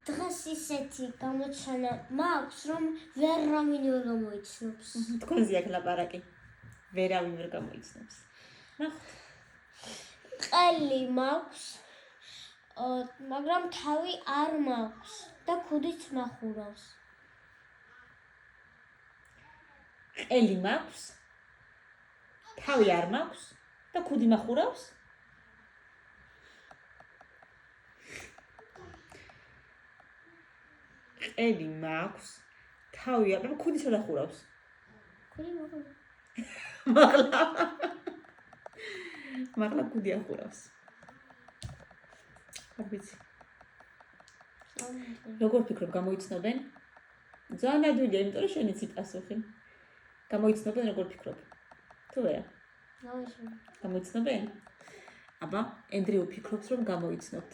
დღეს ისეთი გამოჩანა მაქვს, რომ ვერავინ ვერ გამოიცნობს. თქვენზე აქ ლაპარაკი. ვერავინ ვერ გამოიცნობს. ნახოთ. ყელი მაქვს, მაგრამ თავი არ მაქვს და ქუდით მახურავს. ყელი მაქვს, თავი არ მაქვს და ქუდი მახურავს? ყელი მაქვს, თავი არ მაქვს, ქუდი სად ახურავს? ქუდი მახურავს. მაღლა ქუდი ახურავს. არ ვიცი. როგორ ფიქრობ, გამოიცნობენ? ძალიან ადვილია, იმიტომ რომ შენ იცი პასუხი. გამოიცნობენ, როგორ ფიქრობ? თუ არა? გამოიცნობენ? აბა, ენდრიუ ფიქრობს, რომ გამოიცნობთ.